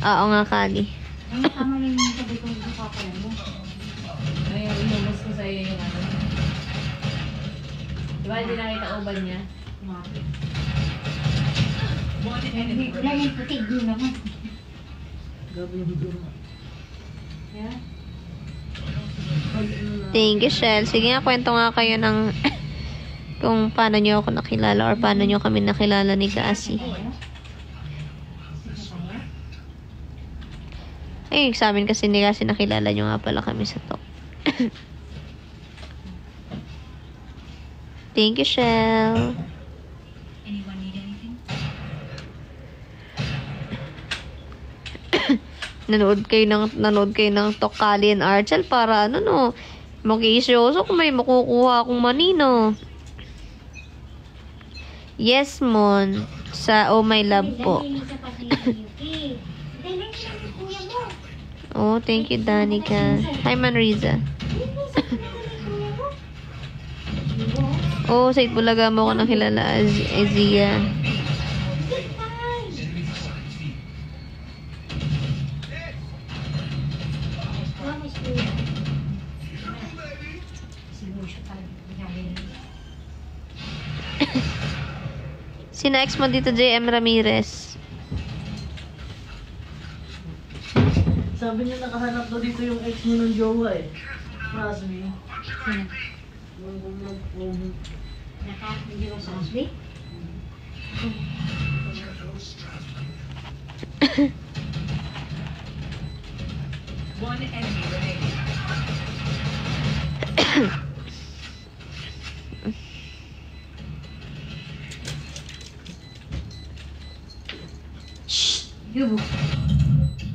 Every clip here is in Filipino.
Oo nga, Kali. Ay, tama lang yung sabi ko sa papaya mo. Ay, inubos ko sa'yo yung ano. Diba, hindi nakita uban niya? Hindi ko lang yung putig yun naman. Gabi yung duma. Yeah? Thank you, Shell. Sige nga, kwento nga kayo ng kung paano nyo ako nakilala or paano nyo kami nakilala ni Cassie. Ay, sa amin kasi ni Cassie nakilala nyo nga pala kami sa talk. Thank you, Shell. Anyone need anything? nanood kayo ng Tokali and Archel para ano no, mag-iisyoso kung may makukuha akong manino. Yes, Mon. Sa Oh My Love po. Oh, thank you, Danica. Hi, Manriza. Oh, sa Itbulaga mo ako nakilala, Azia. Sino ex mo dito, JM Ramirez? Sabi niya nakahanap daw dito yung ex mo ng jowa eh. Rasmi. Hindi ko sa Ashley? One enemy remaining. You.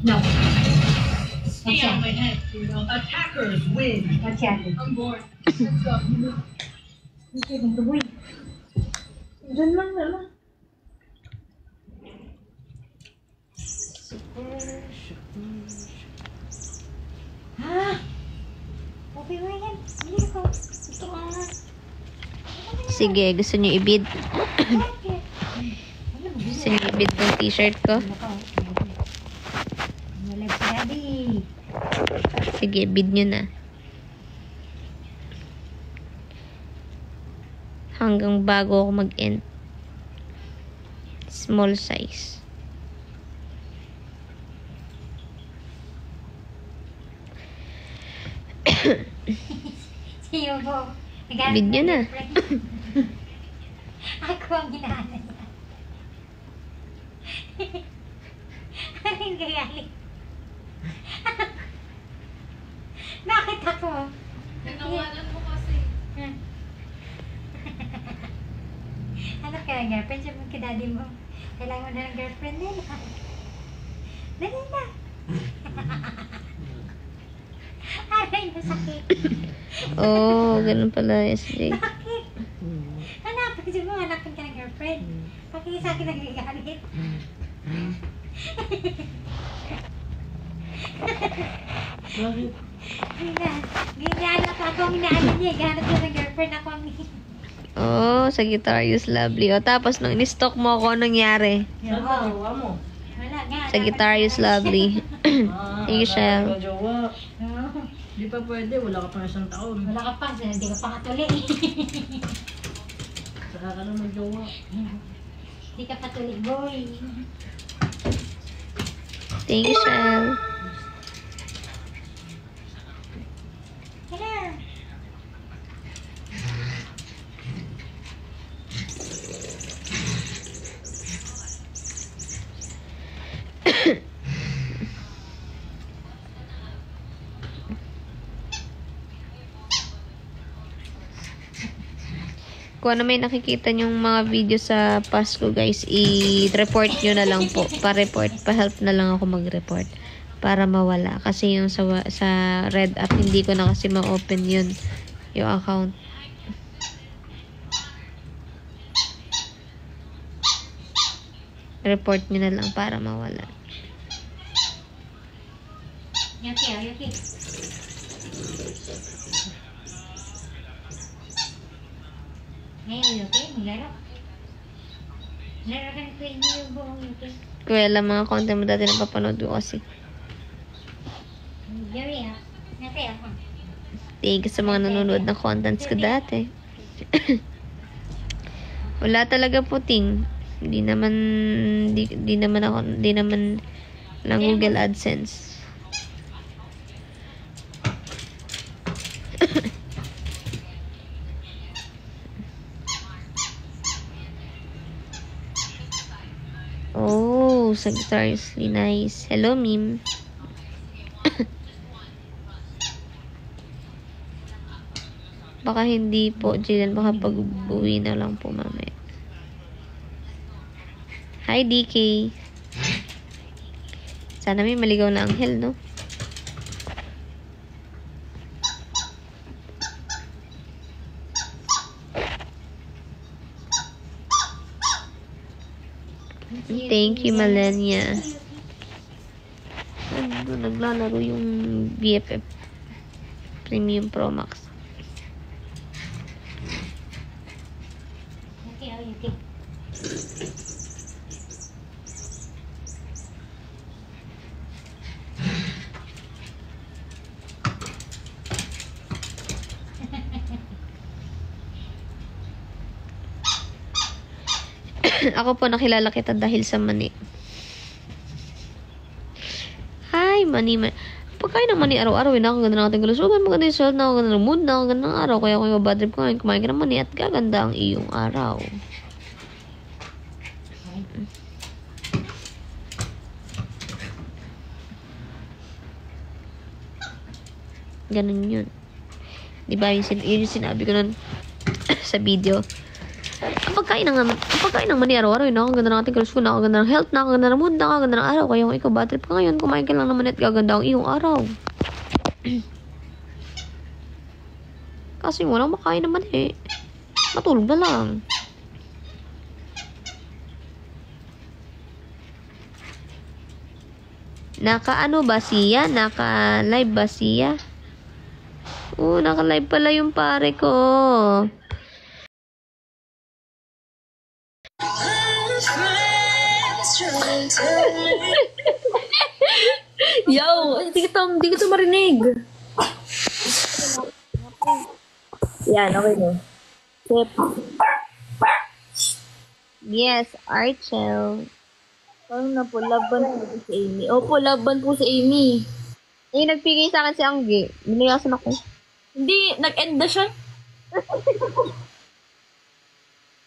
No. Stay on my head. Attackers win. What's happening? I'm bored. Let's go. Hindi ko tuloy. Diyan lang naman. Ha? Okay mo yan. Hindi ko. Gusto ko nga. Sige, gusto nyo ibid? Gusto nyo ibid tong t-shirt ko? Malag si Daddy. Sige, bid nyo na. Hanggang bago ako mag-end. Small size. Siyo po. Bid nyo na. Ako ang ginahanap niya. Ano yung gayalit? Bakit ako? Tinawanan mo kasi. Ano kaya girlfriend? Siya mong kidadi mo. Kailangan mo na ng girlfriend din. Dali na. Aray, nasakit. Oh, ganun pala, SJ. Bakit? Hanapin siya mo, hanapin ka ng girlfriend. Bakit sa akin nagagalit? Bakit? Ginahanap ako ang inaanan niya. Gahanap siya ng girlfriend ako ang Oh, Sagittarius Lovely. O, tapos nung in-stock mo ako, anong nangyari? Saan ka jowa mo? Wala nga. Sagittarius Lovely. Thank you, Shell. Jowa. Oo. Di pa pwede, wala ka pa isang taon. Wala ka pa, hindi ka pa katuli. Saka ka na mag-jowa. Hindi ka patuli, boy. Thank you, Shell. Hello. Kung ano may nakikita nyong mga video sa Pasko, guys, i-report nyo na lang po. Pa-report, pa-help na lang ako mag-report para mawala. Kasi yung sa Red App, hindi ko na kasi ma-open yun, yung account. Report nyo na lang para mawala. Yuki, yuki. Ngayon, yuki, maglaro. Naragan ko yung buong YouTube. Kaya lang mga content mo dati napapanood ko kasi. Gawin ah. Nati ako. Thank you sa mga nanonood ng contents ko dati. Wala talaga puting. Di naman lang Google AdSense. Oh, Sagittariusly nice. Hello, Mim. Baka hindi po, Jillian. Baka pag-uwi na lang po mamaya. Hi, DK. Sana may maligaw na anghel, no? Thank you, Malenia. Ano, naglalaro yung BFF Premium Pro Max. Nati ako YouTube. Ako po nakilala kita dahil sa mani. Hi, mani. Pagkain ng mani araw-araw, nakaganda ng ating kalusugan, maganda yung sweld, nakaganda ng mood, nakaganda ng araw. Kaya kung yung bad trip ko ngayon, kumain ka ng mani at gaganda ang iyong araw. Ganun yun. Diba yung sinabi ko nun sa video? Ang pagkain ng mani araw-araw, nakaganda ng ating kalusugan, nakaganda ng health, nakaganda ng mood, nakaganda ng araw. Kaya kung ikaw bad trip ka ngayon, kumain ka lang ng mani at gaganda ang iyong araw. Kasi walang makain naman eh. Matulog na lang. Naka-ano ba siya? Naka-live ba siya? Oo, naka-live pala yung pare ko. Yo, hindi kita marinig. Yan, okay na. Sip. Yes, Archel. Parang na po, laban po si Amy. Opo, laban po si Amy. Eh, nagpigay sa akin si Anggi. Binayasan ako. Hindi, nag-end na siya.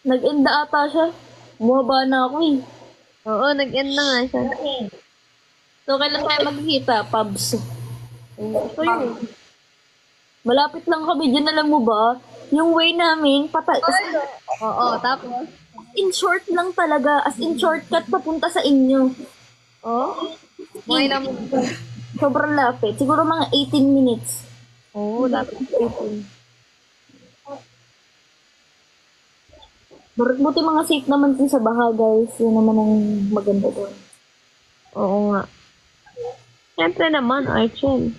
Nag-end na ata siya. Bumaba na ako eh. Oo, nag-end na nga siya. So, kailan tayo magkikita, Pabs? So, yun. Malapit lang kami dyan, alam mo ba? Yung way namin, Oo, tapos? in short lang talaga. As in shortcut papunta sa inyo. Oo? Mga ilang mo. Sobrang lapit. Siguro mga 18 minutes. Oo, dapat 18. Buti mga safe naman din sa baha, guys. Yun naman ang maganda doon. Oo nga. Siyempre naman, Archel.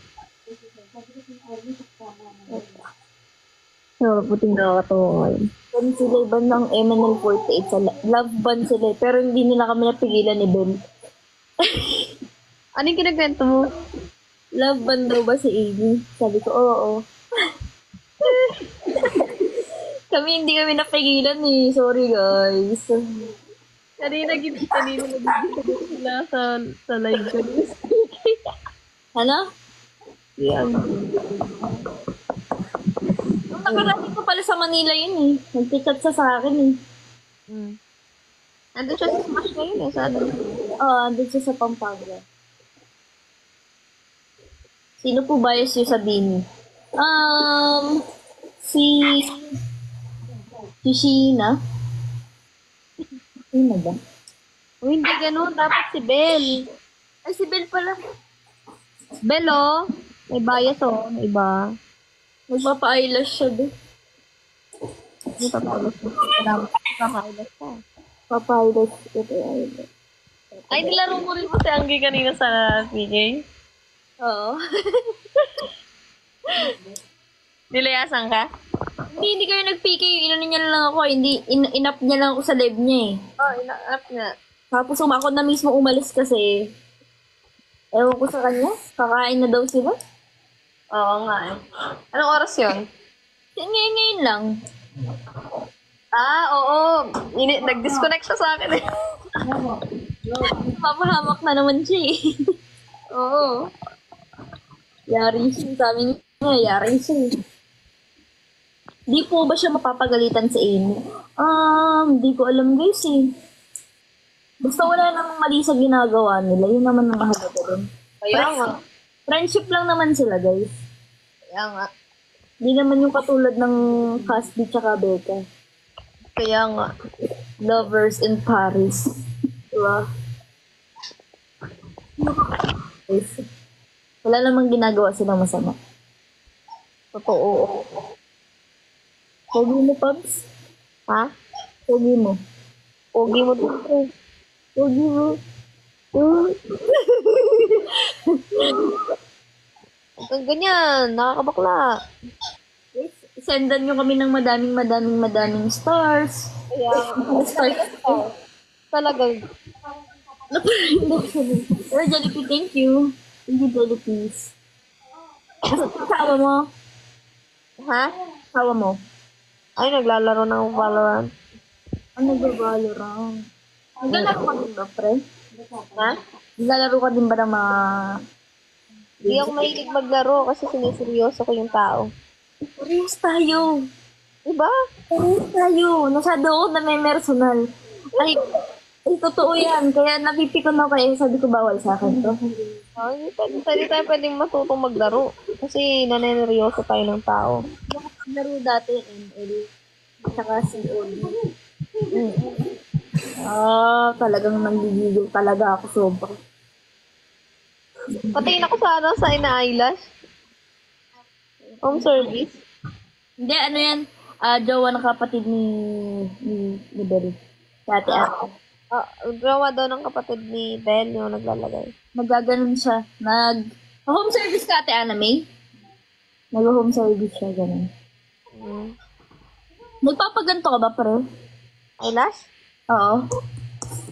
So, puting nakakatawa ngayon. Ban sila, ban ng MNL48 sa love ban sila. Pero hindi nila kami napigilan ni Ben. Anong kinagkwento mo? Love ban daw ba si Amy? Sabi ko, oo. Hindi kami napigilan eh. Sorry, guys. Kanina nag-video sila sa live ko. Ano? Yan. Nung nakarating ko pala sa Manila yun eh. Nag-chat siya sa akin eh. Andun siya sa Smash ngayon eh. Sa ano? Oo, andun siya sa Pampanga. Sino po bias yung sabihin? Si Sheena. Sino ba? O, hindi ganun. Dapat si Belle. Ay, si Bel pala. Belle, oh. May bias, oh. May iba. Magpapa-eyelash siya doon. May papailas ko. Papailas ka. Papa-eyelash. Papa-eyelash. Ay, nilaro mo rin po si Anggi kanina sa PK. Oo. Nilayasan ka? Hindi kayo nag-PK, inano niya lang ako, hindi, inap niya lang ako sa live niya eh. Oh, ina-up nga. Tapos ako na mismo umalis kasi, ewan ko sa kanya, kakain na daw sila. Oo nga eh. Anong oras yun? Ngayon lang. Ah, oo. Nag-disconnect siya sa akin eh. Papahamak na naman siya eh. Oo. Yari siya, sabi niya, yari siya eh. Di po ba siya mapapagalitan sa Amy? Hindi ko alam guys eh. Basta wala namang mali sa ginagawa nila, yun naman ang mahalaga dun. Kaya nga. Friendship lang naman sila guys. Kaya nga. Di naman yung katulad ng Casby tsaka Becca. Kaya nga. Lovers in Paris. Diba? Guys, wala namang ginagawa silang masama. Totoo. Pogi mo, Pabs? Ha? Pogi mo. Pogi mo dito. Pogi mo. Ang ganyan. Nakakabakla. Guys, sendan nyo kami ng madaming stars. Kaya Stars. talaga. Pero Jollibee, thank you. Thank you, Jollibee. Kasawa mo? Ha? Kasawa mo? Ay, naglalaro ng Valorant. Ano nagbabalorang? Naglalaro ka din ba, pre? Ha? Naglalaro ka din ba ng mga... Hindi ako mahilig maglaro kasi siniseryoso ko yung tao. Parehas tayo. Diba? Parehas tayo. Masyado ako na may personal. Ay, totoo yan. Kaya napipikon ako kaya sabi ko bawal sa akin to. Ay, hindi tayo pwedeng matutong maglaro. Kasi naneneryoso tayo ng tao. Laro dati ML. Saka COD. Talagang nanggigigil talaga ako sobra. Patingin ako sa sa ina-eyelash. Home service. Hindi, ano yan? Jowa ng kapatid ni Bel. Dati ako. Gawa daw ng kapatid ni Belle yung naglalagay. Nagaganon siya. Home service ka, Ate Anna May? Nag-home service siya, ganun. Nagpapaganto ka ba, pre? Eyelash? Oo.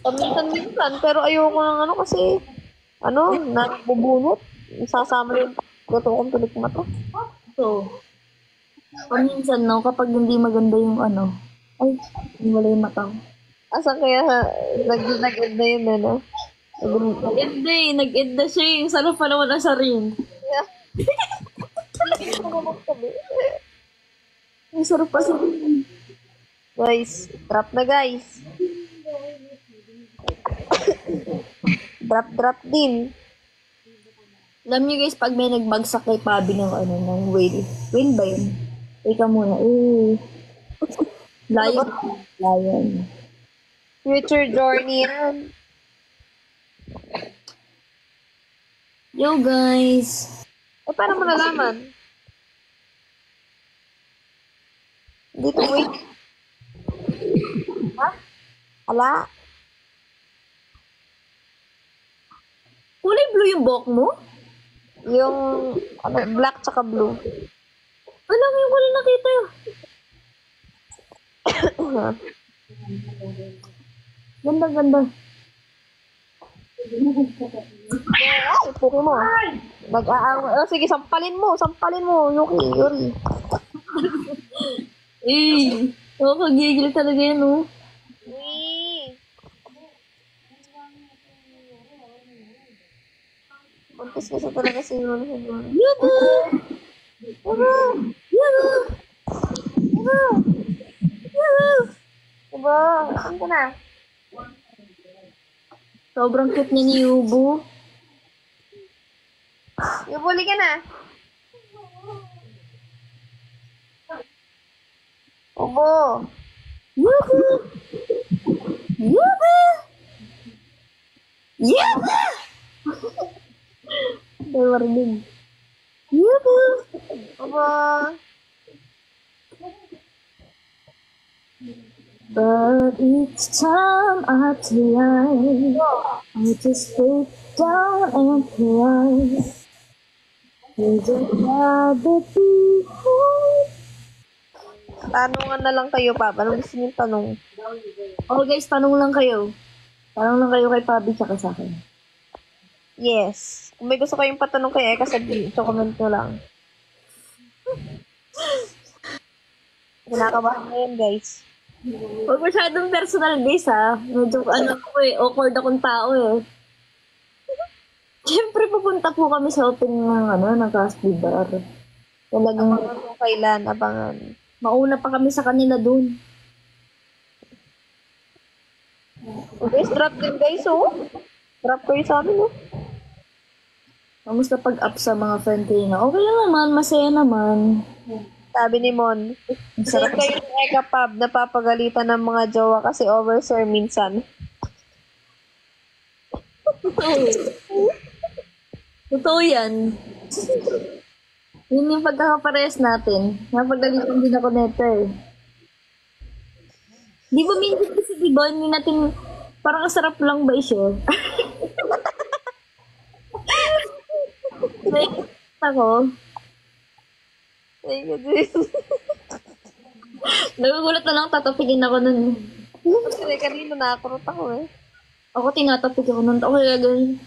Paminsan-minsan, pero ayoko ng ano kasi, nagbubunot. Sasama yung gato kong tulik mata. So, paminsan, no, kapag hindi maganda yung ay, wala yung mata ko. Asan kaya nag-end na yun, ano? Nag-end na siya eh. Sarap pa naman ang sarin. Ang sarap pa sarin. Guys, drop na guys. Drop din. Alam niyo guys, pag may nagbagsak kay Pabi ng ng whale. Whale ba yun? Ika muna. Lion. Future journey yan. Yo guys. Para mo nalaman. Dito, wait. Ha? Ala? Kulay blue yung buhok mo? Yung black tsaka blue. Ano yung kulay nakita? Ganda. Ay, puki mo. Sige, sampalin mo, Yuri. Kagigil talaga yan, oh. Buntis kasi talaga si Yuri. Yubu! Diba? Saan ka na? Sobrang cute niya ni Yubu. Yubuli ka na. Ubo. Yubu! May marinig. Yubu! Ubo. But each time I try, I just break down and cry. There's a habit behind Tanungan na lang kayo, Papa. Anong gusto niyong tanong? Oh guys, tanong lang kayo. Tanong lang kayo kay Pabi tsaka sa akin. Yes. Kung may gusto kayong patanong kay Eka, sabihin. So, comment nyo lang. Kinakabahan na yun, guys. Huwag masyadong personal base ha. Medyo awkward akong tao eh. Siyempre pupunta po kami sa opening ng Caspi Bar. Talagang Abangan kung kailan, abangan. mauna pa kami sa kanila dun. Guys, drop din, guys, oh. Drop kayo sa amin, oh. Kamusta pag-up sa mga friend kayo na? Okay lang naman, masaya naman. Sabi ni Mon, sarap kayo ng Eka Pub, napapagalitan ng mga jowa kasi overshare minsan. Totoo yan. Yun yung pagkakaparehas natin. Napagalitan din ako neto eh. Di ba minsan kasi di ba, hindi natin, parang kasarap lang ba i-share? Ako, Thank you, Jesus. nagugulat na lang tatapigin ako nun. Kasi kanina nakakurot ako, eh. Ako tinatapig ako nun. Okay, gagawin.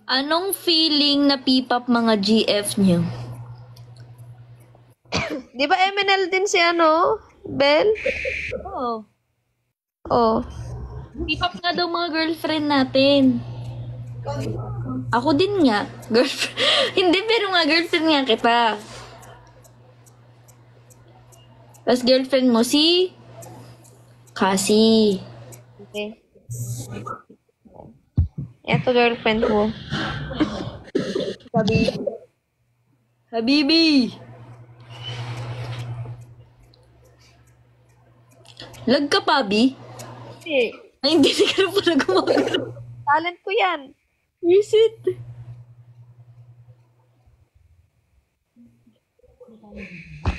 Anong feeling na pipap mga GF niyo? Di ba MNL din si Bel? Oo. Oh. Pipap nga daw mga girlfriend natin. Ako din nga. Girlfriend. Hindi, pero nga girlfriend nga kita. Tapos girlfriend mo si Cassie. Okay. Eto girlfriend ko. Habibi! Lag ka, Pabi? Hindi. Ay, hindi ka na pala gumagano. Talent ko yan. Is it?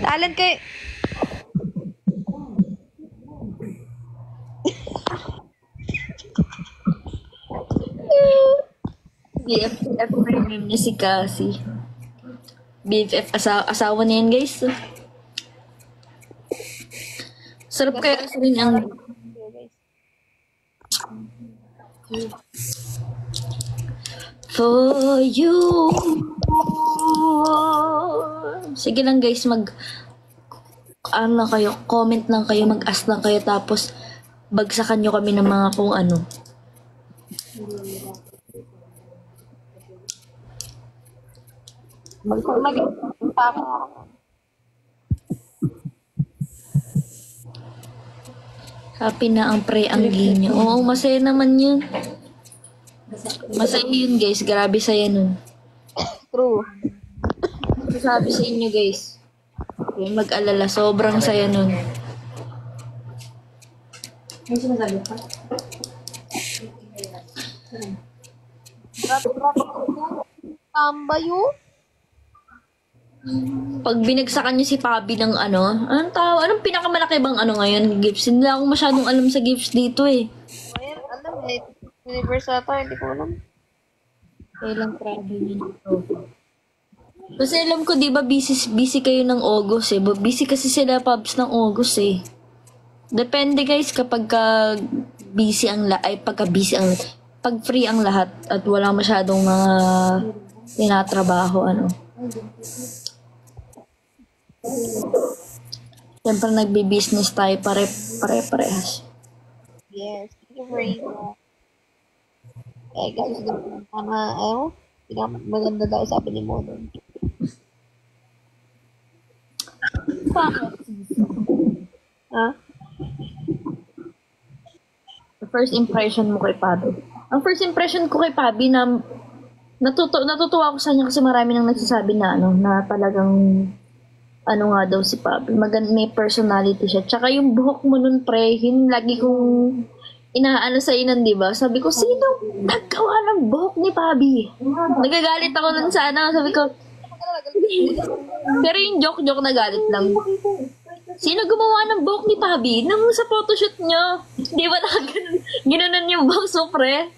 Talent kay... BFF premium niya si Cassie. BFF asawa na yan, guys. Sarap kaya kasi rin ang... For you. Sige lang guys, lang kayo, comment lang kayo, mag-ask lang kayo, tapos bagsakan nyo kami ng mga kung ano. Happy na ang pre-anggi nyo. Oo, masaya naman yun. Masaya yun guys, grabe saya nun. True. Sabi sa inyo guys, huwag mag-alala, sobrang saya nun. May sinasabi pa? Tamba yun. Pag binagsakan niyo si Pabi ng anong pinakamalaki bang ngayon, gifts? Hindi ako masyadong alam sa gifts dito eh. Ayan, alam eh. Universe ata, hindi ko alam. Kailang travel niyo dito. Kasi alam ko, di ba, busy kayo ng August eh. Busy kasi sila pubs ng August eh. Depende guys kapag pag free ang lahat at wala masyadong mga tinatrabaho, Siyempre nagbi-business tayo pare-parehas. Yes. Thank you very much. Eh, guys, maganda daw sabi ni Monon. Ha? The first impression mo kay Pabi. Ang first impression ko kay Pabi na natutuwa ako sa kanya kasi marami nang nagsasabi na na talagang nga daw si Pabi. May personality siya. Tsaka yung buhok mo nun, pre, yun lagi kong inaano sa inan, di ba? Sabi ko, sino naggawa ng buhok ni Pabi? Nagagalit ako nun sa sabi ko, pero yung joke na galit lang. Sino gumawa ng buhok ni Pabi? Nung sa photoshoot niya. Di ba ginanon yung buhok so, pre?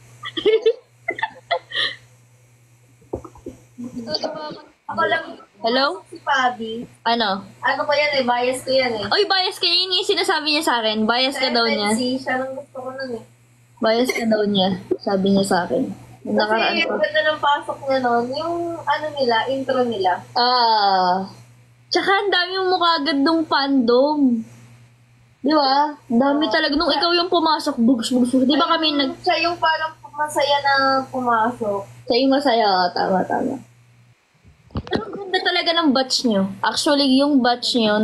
Ako lang. Hello? Si Fabi. Ano? Ano ko yan eh, bias ko yan eh. Oy, bias ka. Yun yung sinasabi niya sa akin. Bias ka daw niya. Siya lang gusto ko nun eh. Bias ka daw niya. Sabi niya sa akin. Kasi yung ganda ng pasok niya nun, yung ano nila, intro nila. Tsaka ang dami yung mukha agad nung fandom. Di ba? Dami talaga. Nung ikaw yung pumasok, bugs. Di ba kami Siya yung parang masaya na pumasok. Siya yung masaya. Tama. Pero ang ganda talaga ng batch nyo. Actually, yung batch nyo,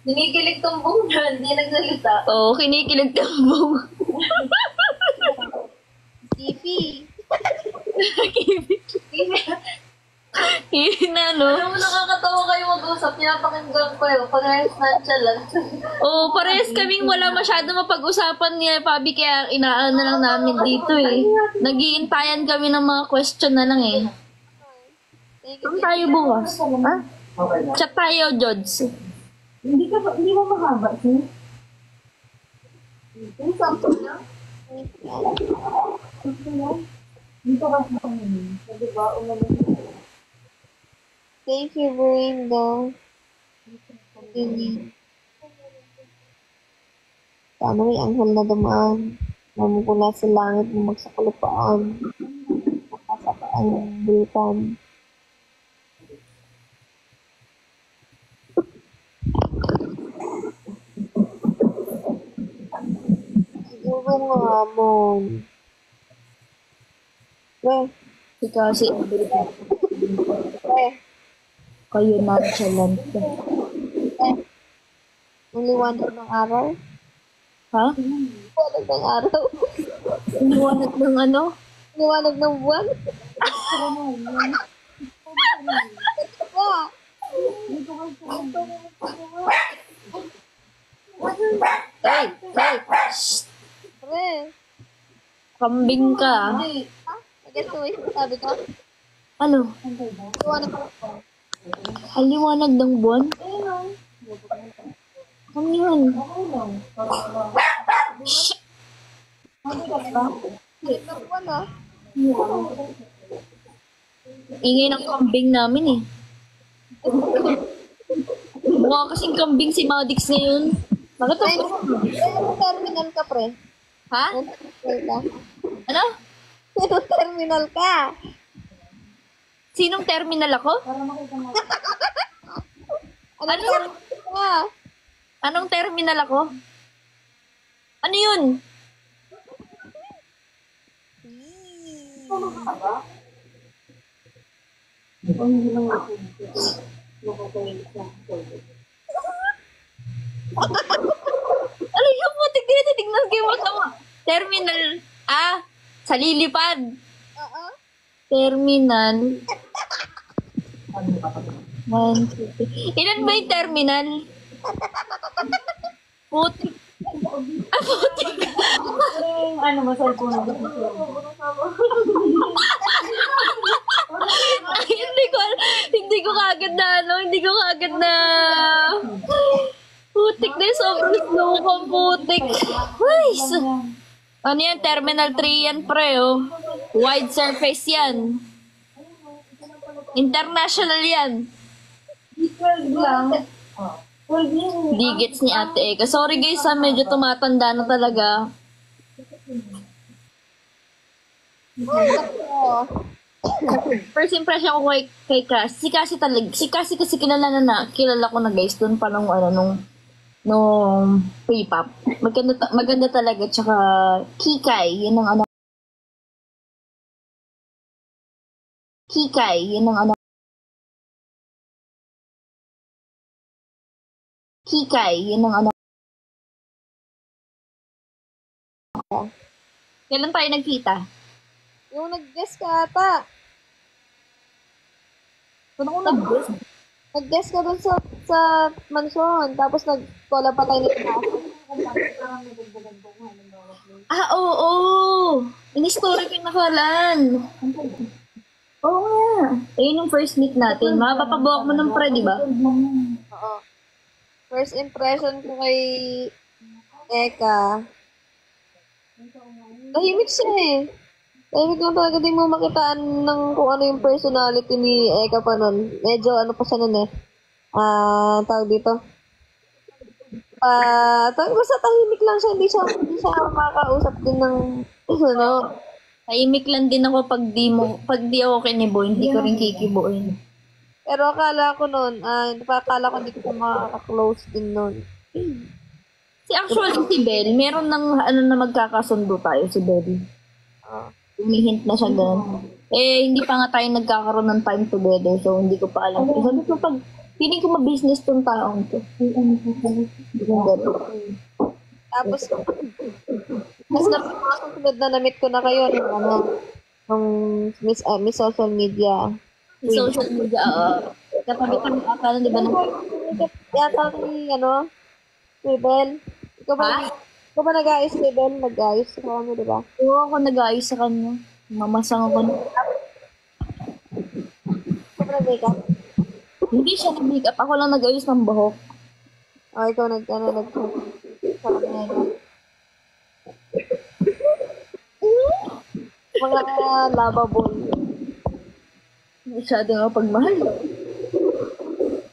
kinikilig tong buong dyan, hindi nagsalita. Oo, kinikilig tong buong. Kipi. No? Alam mo, nakakatawa kayo mag-usap. Pinapakinggan ko yun. Parehas na siya lang. Oo, parehas kaming wala masyado mapag-usapan niya, Pabi, kaya inaan na lang namin dito eh. Nag-iintayan kami ng mga question na lang eh. Saan tayo bukas? Ha? Chat tayo, Jods. Hindi mo mahaba, siya? Yung sample na? Dito ka sa kanina. Sabi ba, Thank you, Brenda. Sana may anghel na dumaan. Mamumula sa langit ng magsakalupaan. Nakasapaan ng bulkan. Siguro nga, Mon. si kasi kayo nonchalant ka. Ang liwanag ng araw? Ha? Liwanag ng araw? Liwanag ng ano? Liwanag ng buwan? Hey! Shh! Pre, Kambing ka. guess mo yung sabi ko? Ano? Liwanag ng buwan. Ang liwanag ng buwan? Ano yun? Shh! Ng buwan ah. Ingay ng kambing namin eh. Mukha kasing kambing si Madix ngayon. Bakit Pre, ako? anong terminal ka, pre? Ha? Anong terminal ka? Ano? Anong terminal ka? Sinong terminal ako? Anong terminal ka? Anong terminal ako? Ano yun? Ano yung putik dito? Tignan kayo mo. Terminal. Sa lilipad. Oo. Terminal. 1, 2, 3. Ilan ba yung terminal? Putik. Putik. Ano, masal po na. Ay, hindi ko kagad na putik na sobrang slow kong putik. Ay, ano yan? Terminal 3 yan, pre, oh. Wide surface yan. International yan. 12 lang. Di gets ni Ate Eka. Sorry guys, medyo tumatanda na talaga. First impression ko kay Cassie. Si Cassie kasi kilala ko na guys doon pa nung P-pop. Maganda talaga, tsaka Kikay, yun ang Kikay, yun ang Kailan tayo nagkita? Yung nag-guess ka ata. Kung ako nag-guess? Nag-guess ka dun sa mansyon. Tapos nag-cola pa tayo nito. Oo. In-story ko yung nakalan. Oo nga. Ayun yung first meet natin. Mapapabuwak mo ng pre, di ba? Oo. First impression ko kay Eka. tahimik siya eh. Tahimik lang talaga, di mo makitaan ng kung ano yung personality ni Eka pa nun. Medyo ano pa siya nun eh. Tawag dito. Basta tahimik lang siya, hindi siya makakausap din ng, ano. Tahimik lang din ako pag di ako kinibo, hindi ko rin kikibuin. Pero akala ko nun, akala ko hindi ko makaka-close din nun. Actually, si Belle, meron ng ano na magkakasundo tayo si Belle. Humihint na siya ganun. Eh, hindi pa nga tayo nagkakaroon ng time together, so hindi ko pa alam. Sabi ko feeling ko ma-business tong taong to. Tapos, mas mga susunod na na-meet ko na kayo nung Miss Social Media. Social media, katabi kami akala, di ba? Yata ni, si Bel. Ikaw ba nag-ayos si Bel? Nag-ayos sa kanya, di ba? Oo, ako nag-ayos sa kanya. Mamasang ako. Ikaw ba nag-makeup? Hindi siya nag-makeup. Ako lang nag-ayos ng buhok. Ikaw nag-sa kanya. Mga lovable. Masyado nga pagmahal.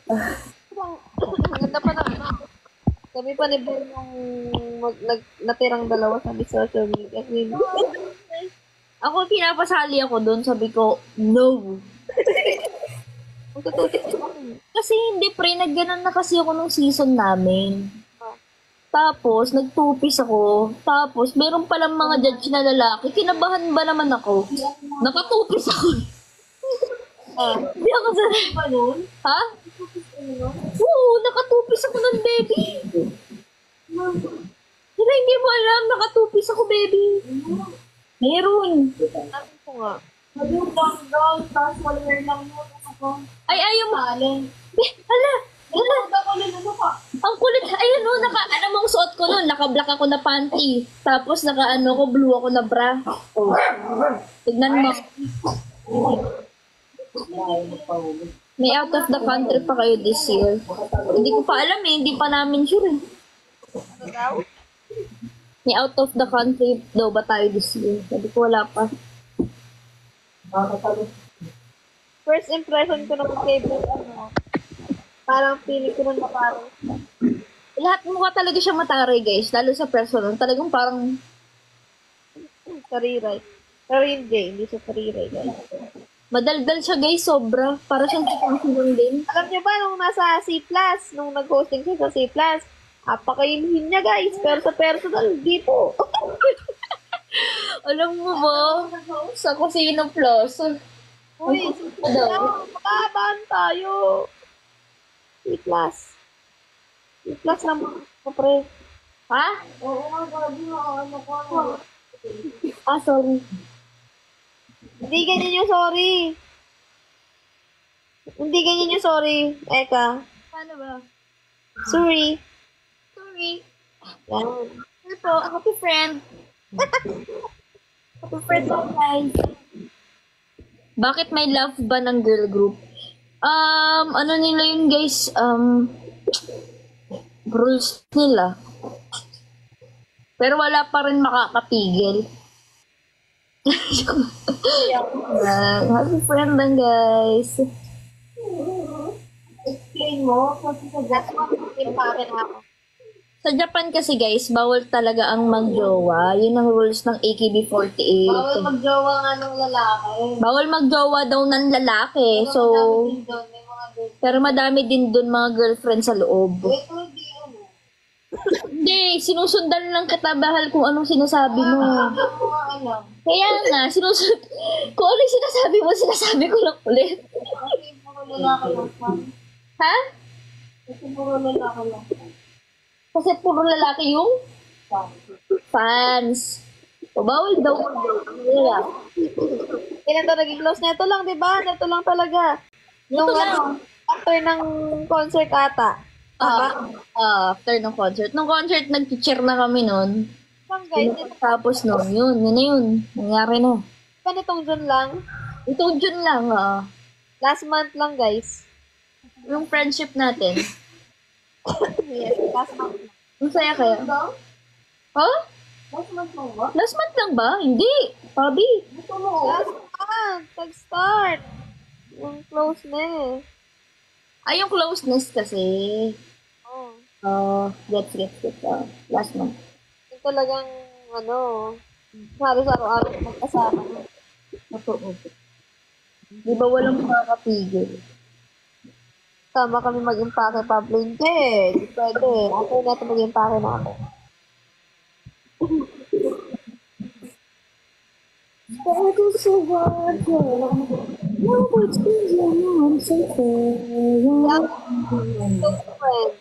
Ang ganda pa na, kami pa ni Bel yung natirang dalawa sa social media. Ako, pinapasali ako doon. Sabi ko, no. Kasi hindi pre, nagganon na kasi ako nung season namin. Tapos, nagtupis ako. Tapos, meron palang mga judge na lalaki. Kinabahan ba naman ako? Nakatupis ako. Hindi ako sanay pa nun. Ha? Oo, nakatupis ako ng baby. Pero hindi mo alam, nakatupis ako, baby. Meron. Sabi ko nga. Ay, ayaw mo. Hala. Ang kulit. Ayun, no, ano mong suot ko nun? Naka-black ako na panty. Tapos ko, blue ako na bra. Tignan mo. May out of the country pa kayo this year. Hindi ko pa alam eh. Hindi pa namin sure eh. Ano daw? May out of the country daw ba tayo this year? Sabi ko wala pa. First impression ko naman kay Bel, parang feeling ko nun na parang Lahat mukha talaga siya mataray guys. Lalo sa personal. Talagang parang sariray. Pero hindi siya sariray, guys. madaldal siya guys. Sobra. Para siyang sikang din. Alam niyo ba, nung nasa C+, nung nag-hosting siya sa C+, apakainhin niya guys, pero sa personal, hindi po. Alam mo ba? Sa Kusino Plus. Uy, mababaan tayo. C+. C+ naman ko, pre. Ha? Oo nga, gabi nga, ko. Sorry. Hindi ganyan yung sorry. Hindi ganyan yung sorry, Eka. Paano ba? Sorry. Sorry. Yan. Ano po? Happy friend. Happy friend po guys. Bakit may love ba ng girl group? Ano nila yun guys? Rules nila. Pero wala pa rin makakapigil. Happy friend lang guys. Explain mo, kasi sa Japan, impakin ako. Sa Japan kasi guys, bawal talaga ang magjowa. Yun ang rules ng AKB48. Bawal magjowa nga ng lalaki. Bawal magjowa daw ng lalaki. So, May mga girls. pero madami din doon mga girlfriend sa loob. Ito hindi ano. Hindi, sinusundan lang kita bahal kung anong sinasabi mo. Alam. Kaya nga, kung ano yung sinasabi ko lang ulit. Kasi puro lalaki lang fan. Ha? Kasi puro lalaki lang fan. Kasi puro lalaki yung fans. O, bawal daw magjowa. Kailan to naging close? Neto lang, di ba? Neto lang talaga. Nung lang. after ng concert ata. After ng concert. Nung concert, nag-cheer na kami nun. Lang guys, ito Tapos nun, yun na yun. Nangyari na. pa nitong June lang. Ito dyan lang, Last month lang guys. yung friendship natin. Yes, last month. Ang saya kaya. Huh? Last month lang ba? Hindi. Pabi. Last month, nag-start. Yung closeness. Ay, yung closeness kasi. Oh. Gets. Last month. Yung talagang, halos araw-araw magkasama. Totoo. Di ba walang makakapigil? Sama kami mag-impake, Pablo. Hindi. Di pwede. Ako natin mag-impake namin. Bago sa water, no words can you say Close friend.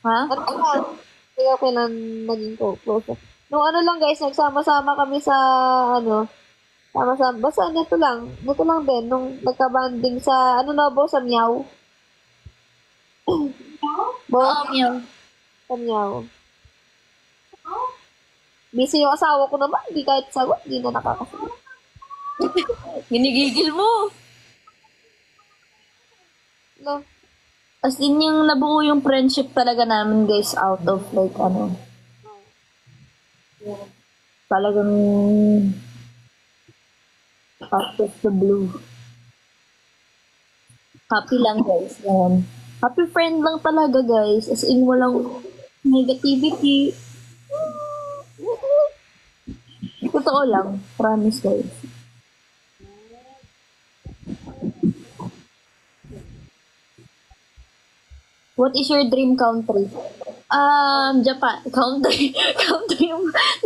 Ha? Ano ka? Kaya okay na naging close. Nung lang guys, nagsama-sama kami sa, sama-sama. Basta nito lang din. Nung nagka-banding sa, sa Miao. Boss, Meow. sa Miao. Busy yung asawa ko naman. Hindi kahit sagot, hindi na nakakasagot. Ginigigil mo. No. As in, yung nabuo yung friendship talaga namin, guys, out of like, talagang out of the blue. Happy lang, guys. Yan. Happy friend lang talaga, guys. As in, walang negativity. Totoo lang. Promise, guys. What is your dream country? Japan. Country. Country.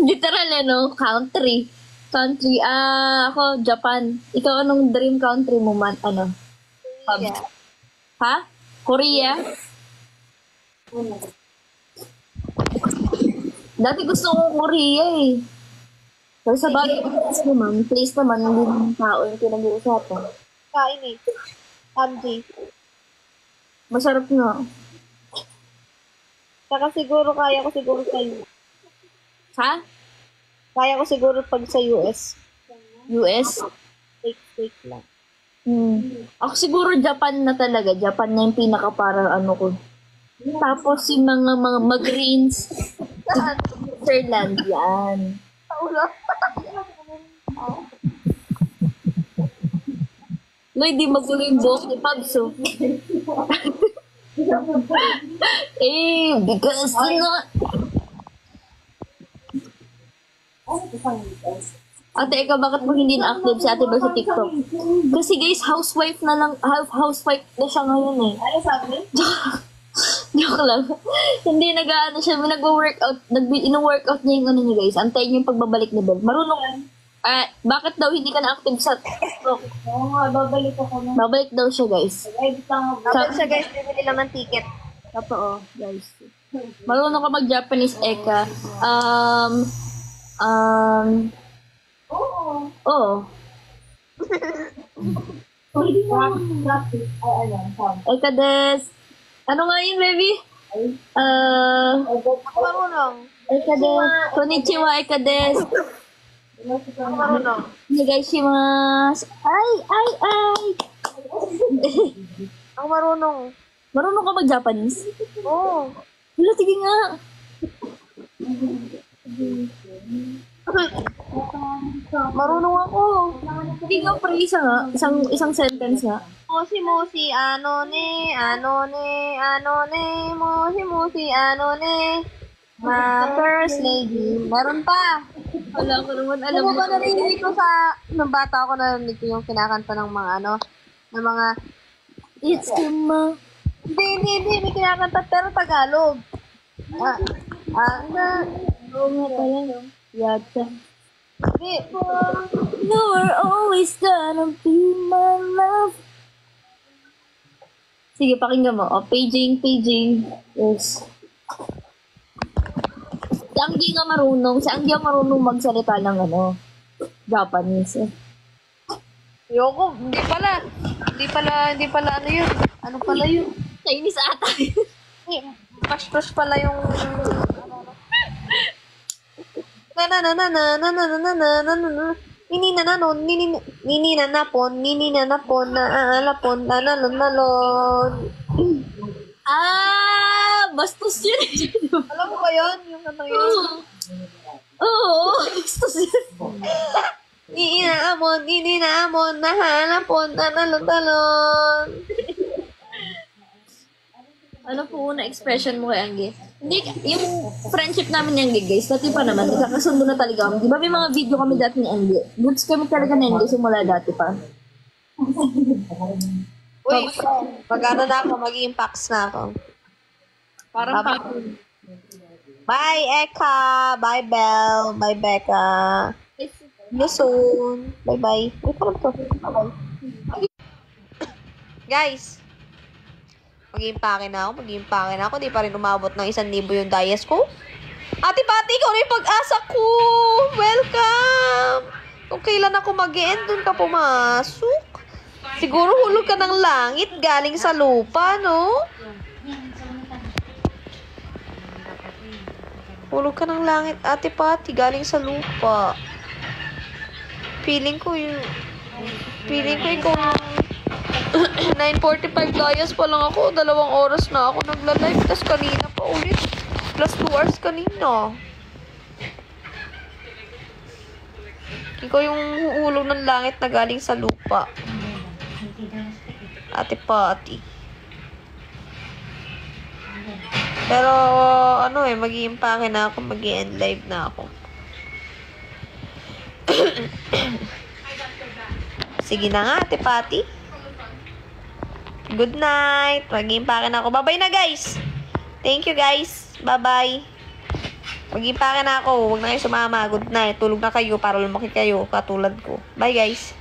Literal, country. Country. Ako, Japan. Ikaw, anong dream country mo man? Yeah. Ha? Korea? Dati gusto ko Korea eh. Pero sa bagay, place naman, hindi naman tao yung pinag-uusapan. Kain eh. Samji. Masarap nga. Saka siguro, kaya ko siguro sa US. Ha? Kaya ko siguro pag sa US. US? Fake lang. Ako siguro Japan na talaga. Japan na yung pinaka para ko. Tapos yung mga Marines. Switzerland, yan. Loy, di magulo yung buhok ni Pabs, oh. Because Ate, ikaw, bakit mo hindi na-active si Ate Bel sa TikTok? Kasi guys, housewife na siya ngayon eh. Ano sabi? Joke lang. Hindi siya, nag-workout, ino-workout niya yung niya guys. Antayin niyo yung pagbabalik ni Bel. Marunong, bakit daw hindi ka na-active sa TikTok? Oo nga, babalik ako na. Babalik daw siya guys. Edit lang ako. Tapos siya guys, bibili lang ng ticket. Totoo, guys. Marunong ka mag-Japanese, Eka. Oo. Pwede mo practice. Ay, sound. Eka des. Ano nga yun, baby? Ako marunong. Eka des. Konnichiwa, Eka des. Ako marunong. Onegaishimasu. Ay. Ako marunong. Marunong ka mag-Japanese? Oo. Wala, tige nga. Marunong ako. Tige nga, pre, isang sentence nga. Moshi, ano ne, moshi, ano ne. Ma first lady. Meron pa. Wala ko naman alam Alam mo ba narinig ko nung bata ako narinig ko yung kinakanta ng mga ng mga, It's Kuma. hindi, may kinakanta pero Tagalog. Oo nga pala, no? Yata. Hindi. You're always gonna be my love. Sige, pakinggan mo. Paging. Yes. Si Anggi nga marunong. Si Anggi ang marunong magsalita ng Japanese. Yoko, hindi pala ano yun. Ano pala yun? Chinese ata. Pash pala yung Bastos yun. Alam mo ba yun? Yung kanta yun? Oo, gusto siya. Inaamon, nahanapon, nanalo-talon. Ano po una expression mo kay Angge? Hindi, yung friendship namin ni Angge, guys, dati pa naman, nagkakasundo na talaga kami. Di ba may mga video kami dati ni Angge? Goods kami talaga ni Angge, simula dati pa. Uy, mag-ano na ako, mag-impacts na ako. Parang pa. Bye, Eka. Bye, Belle. Bye, Becca. See you soon. Bye-bye. Ay, parang to. Bye-bye. Guys, mag-impake na ako. Di pa rin umabot ng 1,000 yung dias ko. Ate Pati, ikaw na yung pag-asa ko. Welcome. Kung kailan ako mag-end, dun ka pumasok. Siguro hulog ka ng langit galing sa lupa, no? Hulog ka ng langit, Ate Pati, galing sa lupa. Feeling ko ikaw 9:45 dias pa lang ako. 2 oras na ako nagla-live. Tapos kanina pa ulit. Plus 2 hours kanina. Ikaw yung hulog ng langit na galing sa lupa. Ate Pati. Pero, mag-iimpake na ako. Mag-i-end live na ako. Sige na nga, Ate Pati. Good night. Mag-iimpake na ako. Bye-bye na, guys. Thank you, guys. Bye-bye. Mag-iimpake na ako. Huwag na kayo sumama. Good night. Tulog na kayo para lumaki kayo katulad ko. Bye, guys.